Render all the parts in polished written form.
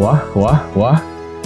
Wah.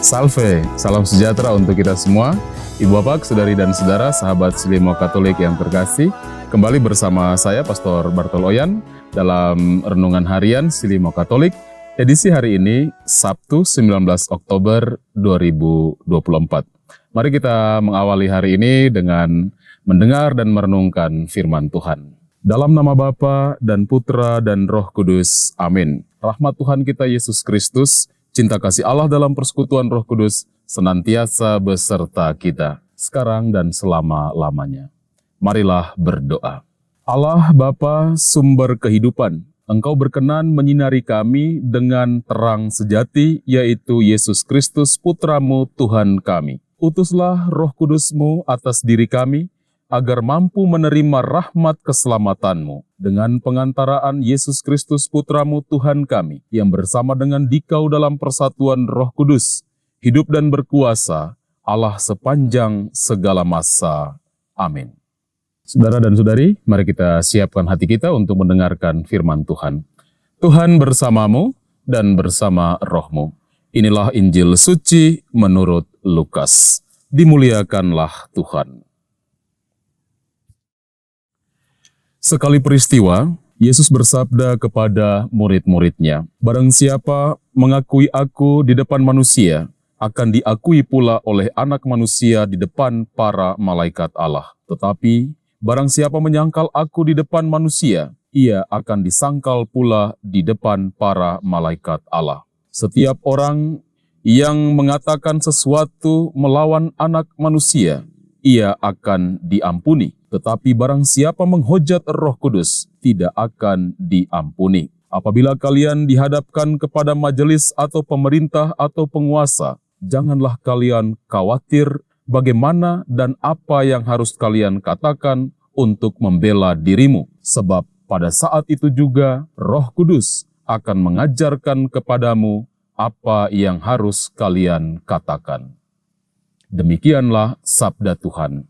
Salve, salam sejahtera untuk kita semua. Ibu bapak, saudari dan saudara, sahabat Silimo Katolik yang terkasih. Kembali bersama saya, Pastor Bartol Oyan, dalam Renungan Harian Silimo Katolik. Edisi hari ini, Sabtu 19 Oktober 2024. Mari kita mengawali hari ini dengan mendengar dan merenungkan firman Tuhan. Dalam nama Bapa dan Putra dan Roh Kudus. Amin. Rahmat Tuhan kita Yesus Kristus, cinta kasih Allah dalam persekutuan Roh Kudus senantiasa beserta kita, sekarang dan selama-lamanya. Marilah berdoa. Allah Bapa, sumber kehidupan, Engkau berkenan menyinari kami dengan terang sejati, yaitu Yesus Kristus, Putra-Mu, Tuhan kami. Utuslah Roh Kudus-Mu atas diri kami, agar mampu menerima rahmat keselamatan-Mu dengan pengantaraan Yesus Kristus Putra-Mu Tuhan kami, yang bersama dengan Dikau dalam persatuan Roh Kudus, hidup dan berkuasa, Allah sepanjang segala masa. Amin. Saudara dan saudari, mari kita siapkan hati kita untuk mendengarkan firman Tuhan. Tuhan bersamamu dan bersama rohmu. Inilah Injil suci menurut Lukas. Dimuliakanlah Tuhan. Sekali peristiwa, Yesus bersabda kepada murid-muridnya, "Barang siapa mengakui aku di depan manusia, akan diakui pula oleh Anak Manusia di depan para malaikat Allah. Tetapi, barang siapa menyangkal aku di depan manusia, ia akan disangkal pula di depan para malaikat Allah. Setiap orang yang mengatakan sesuatu melawan Anak Manusia, ia akan diampuni. Tetapi barang siapa menghujat Roh Kudus, tidak akan diampuni. Apabila kalian dihadapkan kepada majelis atau pemerintah atau penguasa, janganlah kalian khawatir bagaimana dan apa yang harus kalian katakan untuk membela dirimu. Sebab pada saat itu juga Roh Kudus akan mengajarkan kepadamu apa yang harus kalian katakan." Demikianlah sabda Tuhan.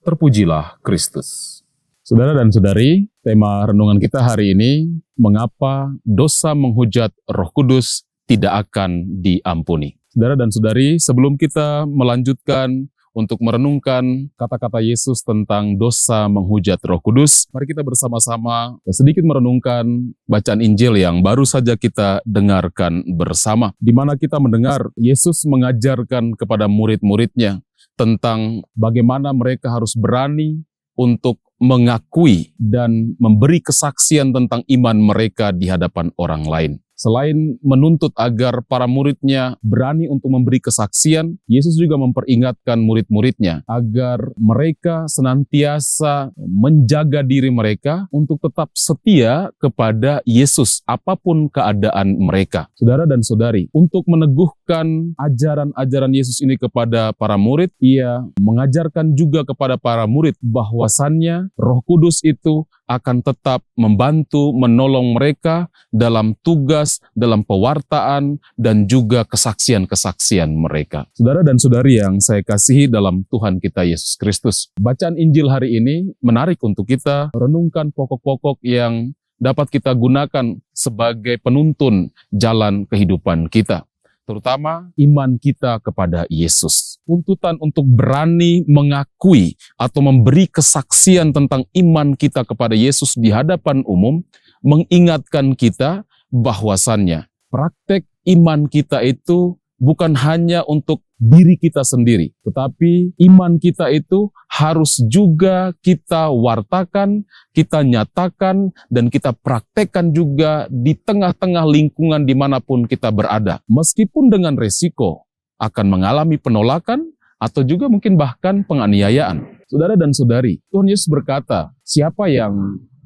Terpujilah Kristus. Saudara dan saudari, tema renungan kita hari ini, mengapa dosa menghujat Roh Kudus tidak akan diampuni. Saudara dan saudari, sebelum kita melanjutkan untuk merenungkan kata-kata Yesus tentang dosa menghujat Roh Kudus, mari kita bersama-sama sedikit merenungkan bacaan Injil yang baru saja kita dengarkan bersama, di mana kita mendengar Yesus mengajarkan kepada murid-muridnya tentang bagaimana mereka harus berani untuk mengakui dan memberi kesaksian tentang iman mereka di hadapan orang lain. Selain menuntut agar para muridnya berani untuk memberi kesaksian, Yesus juga memperingatkan murid-muridnya agar mereka senantiasa menjaga diri mereka untuk tetap setia kepada Yesus apapun keadaan mereka. Saudara dan saudari, untuk meneguhkan ajaran-ajaran Yesus ini kepada para murid, ia mengajarkan juga kepada para murid bahwasannya Roh Kudus itu akan tetap membantu, menolong mereka dalam tugas, dalam pewartaan, dan juga kesaksian-kesaksian mereka. Saudara dan saudari yang saya kasihi dalam Tuhan kita Yesus Kristus, bacaan Injil hari ini menarik untuk kita renungkan pokok-pokok yang dapat kita gunakan sebagai penuntun jalan kehidupan kita, terutama iman kita kepada Yesus. Tuntutan untuk berani mengakui atau memberi kesaksian tentang iman kita kepada Yesus di hadapan umum, mengingatkan kita bahwasannya praktek iman kita itu bukan hanya untuk diri kita sendiri, tetapi iman kita itu harus juga kita wartakan, kita nyatakan, dan kita praktekkan juga di tengah-tengah lingkungan dimanapun kita berada. Meskipun dengan resiko akan mengalami penolakan atau juga mungkin bahkan penganiayaan. Saudara dan saudari, Tuhan Yesus berkata, siapa yang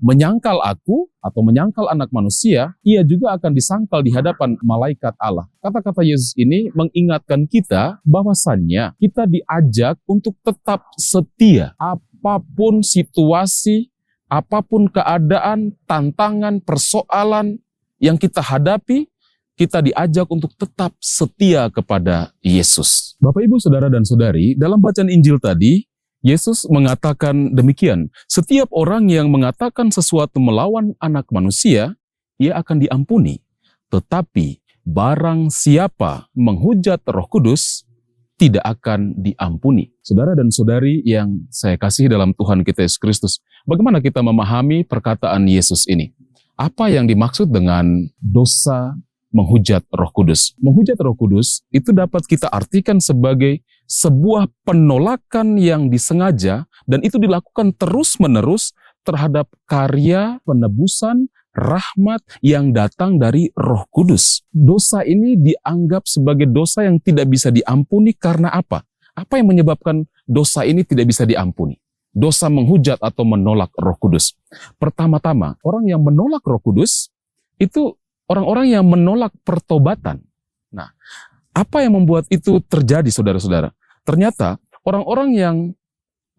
menyangkal aku atau menyangkal Anak Manusia, ia juga akan disangkal di hadapan malaikat Allah. Kata-kata Yesus ini mengingatkan kita bahwasannya kita diajak untuk tetap setia. Apapun situasi, apapun keadaan, tantangan, persoalan yang kita hadapi, kita diajak untuk tetap setia kepada Yesus. Bapak, Ibu, Saudara, dan Saudari, dalam bacaan Injil tadi, Yesus mengatakan demikian, setiap orang yang mengatakan sesuatu melawan Anak Manusia, ia akan diampuni. Tetapi barang siapa menghujat Roh Kudus, tidak akan diampuni. Saudara dan saudari yang saya kasih dalam Tuhan kita Yesus Kristus, bagaimana kita memahami perkataan Yesus ini? Apa yang dimaksud dengan dosa menghujat Roh Kudus? Menghujat Roh Kudus itu dapat kita artikan sebagai sebuah penolakan yang disengaja dan itu dilakukan terus-menerus terhadap karya penebusan rahmat yang datang dari Roh Kudus. Dosa ini dianggap sebagai dosa yang tidak bisa diampuni karena apa? Apa yang menyebabkan dosa ini tidak bisa diampuni? Dosa menghujat atau menolak Roh Kudus. Pertama-tama, orang yang menolak Roh Kudus itu orang-orang yang menolak pertobatan. Nah, apa yang membuat itu terjadi, saudara-saudara? Ternyata orang-orang yang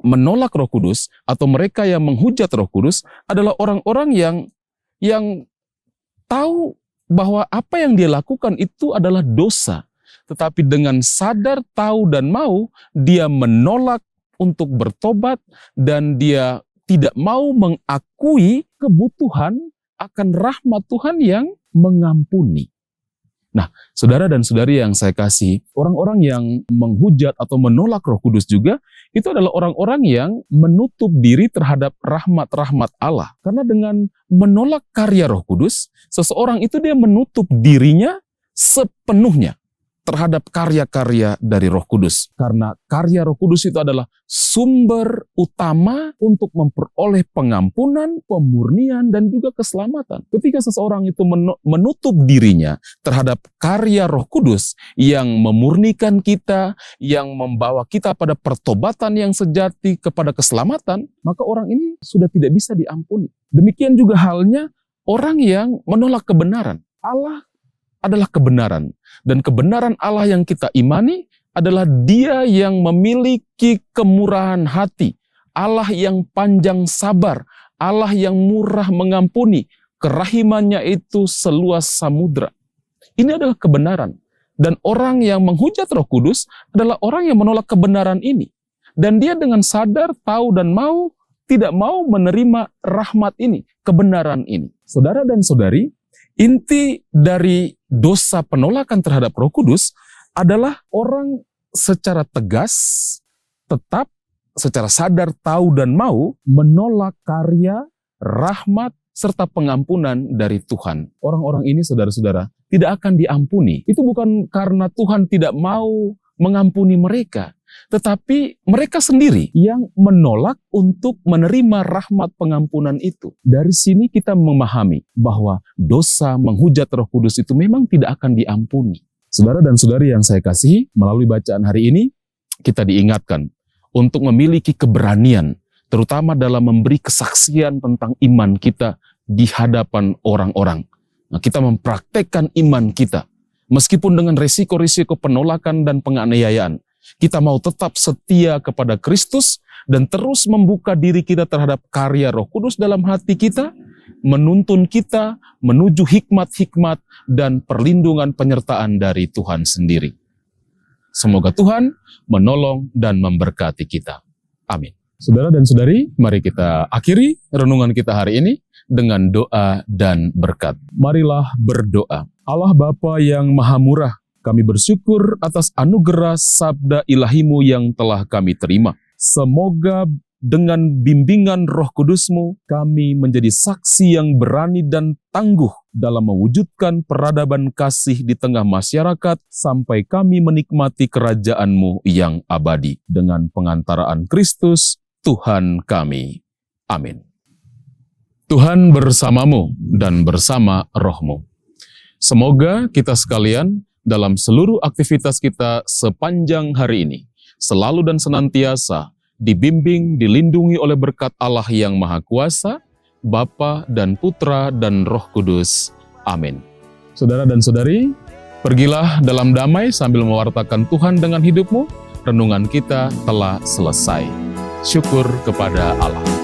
menolak Roh Kudus atau mereka yang menghujat Roh Kudus adalah orang-orang yang tahu bahwa apa yang dia lakukan itu adalah dosa. Tetapi dengan sadar, tahu, dan mau, dia menolak untuk bertobat dan dia tidak mau mengakui kebutuhan akan rahmat Tuhan yang mengampuni. Nah, saudara dan saudari yang saya kasih, orang-orang yang menghujat atau menolak Roh Kudus juga, itu adalah orang-orang yang menutup diri terhadap rahmat-rahmat Allah. Karena dengan menolak karya Roh Kudus, seseorang itu dia menutup dirinya sepenuhnya terhadap karya-karya dari Roh Kudus. Karena karya Roh Kudus itu adalah sumber utama untuk memperoleh pengampunan, pemurnian, dan juga keselamatan. Ketika seseorang itu menutup dirinya terhadap karya Roh Kudus yang memurnikan kita, yang membawa kita pada pertobatan yang sejati kepada keselamatan, maka orang ini sudah tidak bisa diampuni. Demikian juga halnya orang yang menolak kebenaran. Allah adalah kebenaran. Dan kebenaran Allah yang kita imani adalah Dia yang memiliki kemurahan hati, Allah yang panjang sabar, Allah yang murah mengampuni, kerahimannya itu seluas samudra. Ini adalah kebenaran. Dan orang yang menghujat Roh Kudus adalah orang yang menolak kebenaran ini. Dan dia dengan sadar, tahu, dan mau, tidak mau menerima rahmat ini, kebenaran ini. Saudara dan saudari, inti dari dosa penolakan terhadap Roh Kudus adalah orang secara tegas, tetap, secara sadar, tahu, dan mau menolak karya, rahmat, serta pengampunan dari Tuhan. Orang-orang ini, saudara-saudara, tidak akan diampuni. Itu bukan karena Tuhan tidak mau mengampuni mereka, tetapi mereka sendiri yang menolak untuk menerima rahmat pengampunan itu. Dari sini kita memahami bahwa dosa menghujat Roh Kudus itu memang tidak akan diampuni. Saudara dan saudari yang saya kasihi, melalui bacaan hari ini, kita diingatkan untuk memiliki keberanian, terutama dalam memberi kesaksian tentang iman kita di hadapan orang-orang. Nah, kita mempraktekkan iman kita, meskipun dengan risiko-risiko penolakan dan penganiayaan. Kita mau tetap setia kepada Kristus dan terus membuka diri kita terhadap karya Roh Kudus dalam hati kita, menuntun kita menuju hikmat-hikmat dan perlindungan penyertaan dari Tuhan sendiri. Semoga Tuhan menolong dan memberkati kita. Amin. Saudara dan saudari, mari kita akhiri renungan kita hari ini dengan doa dan berkat. Marilah berdoa. Allah Bapa yang Maha Murah, kami bersyukur atas anugerah sabda ilahi-Mu yang telah kami terima. Semoga dengan bimbingan Roh Kudus-Mu, kami menjadi saksi yang berani dan tangguh dalam mewujudkan peradaban kasih di tengah masyarakat sampai kami menikmati kerajaan-Mu yang abadi. Dengan pengantaraan Kristus, Tuhan kami. Amin. Tuhan bersamamu dan bersama roh-Mu. Semoga kita sekalian dalam seluruh aktivitas kita sepanjang hari ini, selalu dan senantiasa dibimbing, dilindungi oleh berkat Allah yang Maha Kuasa, Bapa dan Putra dan Roh Kudus. Amin. Saudara dan saudari, pergilah dalam damai sambil mewartakan Tuhan dengan hidupmu. Renungan kita telah selesai. Syukur kepada Allah.